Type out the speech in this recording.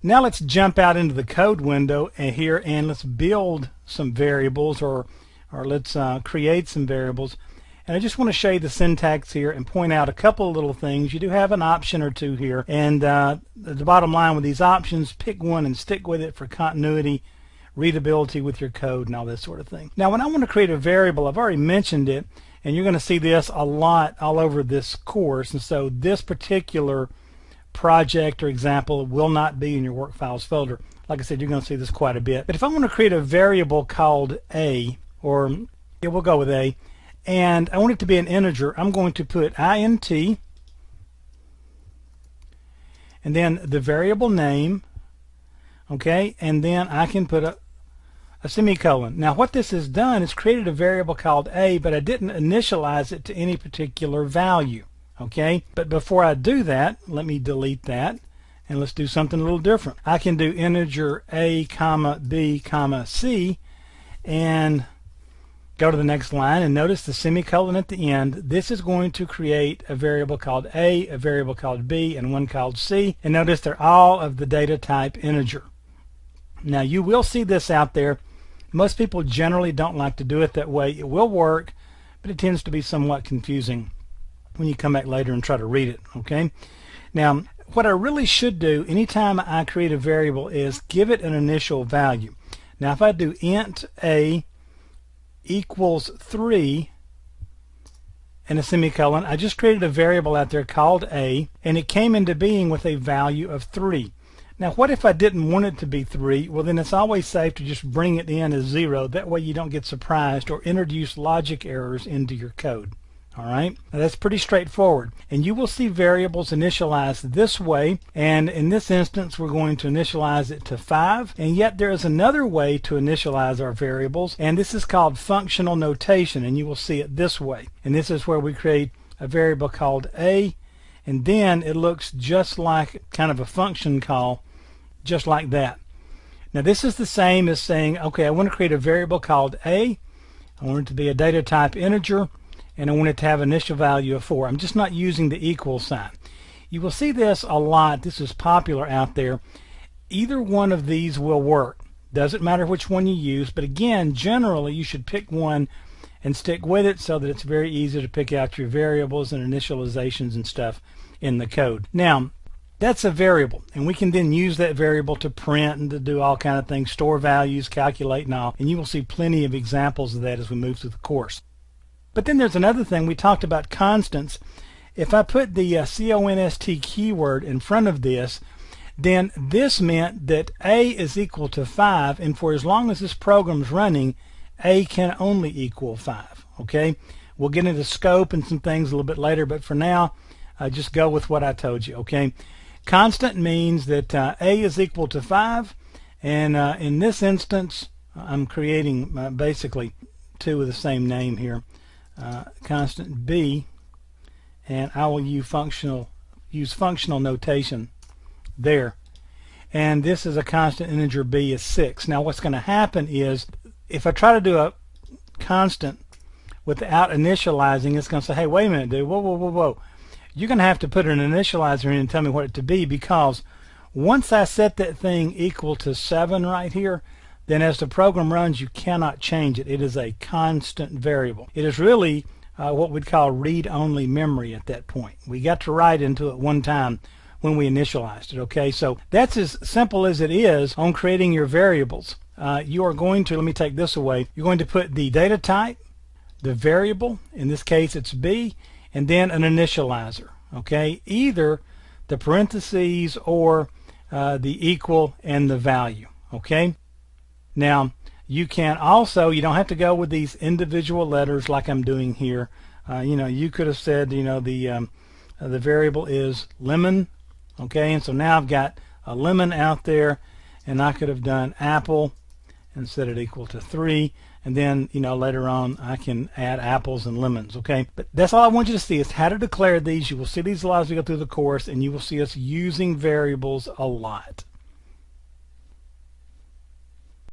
Now let's jump out into the code window here and let's build some variables, or let's create some variables. And I just want to show you the syntax here and point out a couple of little things. You do have an option or two here, and the bottom line with these options, pick one and stick with it for continuity, readability with your code, and all this sort of thing. Now when I want to create a variable, I've already mentioned it, and you're going to see this a lot all over this course, and so this particular project or example will not be in your work files folder. Like I said, you're going to see this quite a bit. But if I want to create a variable called a, or yeah, we'll go with a, and I want it to be an integer, I'm going to put int and then the variable name, okay, and then I can put a semicolon. Now what this has done is created a variable called a, but I didn't initialize it to any particular value. Okay, but before I do that, let me delete that and let's do something a little different. I can do integer a comma b comma c and go to the next line, and notice the semicolon at the end. This is going to create a variable called a variable called b, and one called c, and notice they're all of the data type integer. Now you will see this out there. Most people generally don't like to do it that way. It will work, but it tends to be somewhat confusing when you come back later and try to read it. Okay, now what I really should do anytime I create a variable is give it an initial value. Now if I do int a equals 3 and a semicolon, I just created a variable out there called a, and it came into being with a value of 3. Now what if I didn't want it to be 3? Well, then it's always safe to just bring it in as 0. That way you don't get surprised or introduce logic errors into your code. Alright, now that's pretty straightforward, and you will see variables initialized this way, and in this instance we're going to initialize it to 5, and yet there is another way to initialize our variables, and this is called functional notation, and you will see it this way. And this is where we create a variable called a, and then it looks just like kind of a function call, just like that. Now this is the same as saying, okay, I want to create a variable called a, I want it to be a data type integer, and I want it to have an initial value of 4. I'm just not using the equal sign. You will see this a lot. This is popular out there. Either one of these will work. Doesn't matter which one you use, but again, generally you should pick one and stick with it so that it's very easy to pick out your variables and initializations and stuff in the code. Now, that's a variable, and we can then use that variable to print and to do all kind of things, store values, calculate and all, and you will see plenty of examples of that as we move through the course. But then there's another thing. We talked about constants. If I put the const keyword in front of this, then this meant that a is equal to 5, and for as long as this program's running, a can only equal 5. Okay, we'll get into scope and some things a little bit later, but for now just go with what I told you. Okay, constant means that a is equal to 5, and in this instance I'm creating basically two with the same name here. Constant b, and I will use functional notation there, and this is a constant integer b is 6. Now what's going to happen is if I try to do a constant without initializing, it's going to say, hey, wait a minute, dude, whoa, you're going to have to put an initializer in and tell me what it to be, because once I set that thing equal to 7 right here, then as the program runs you cannot change it. It is a constant variable. It is really what we'd call read-only memory at that point. We got to write into it one time when we initialized it. Okay, so that's as simple as it is on creating your variables. You are going to, let me take this away, you're going to put the data type, the variable, in this case it's b, and then an initializer. Okay, either the parentheses or the equal and the value. Okay, now you can also, you don't have to go with these individual letters like I'm doing here. You know, you could have said, you know, the variable is lemon. Okay, and so now I've got a lemon out there, and I could have done apple and set it equal to 3, and then, you know, later on I can add apples and lemons. Okay, but that's all I want you to see is how to declare these. You will see these a lot as we go through the course, and you will see us using variables a lot.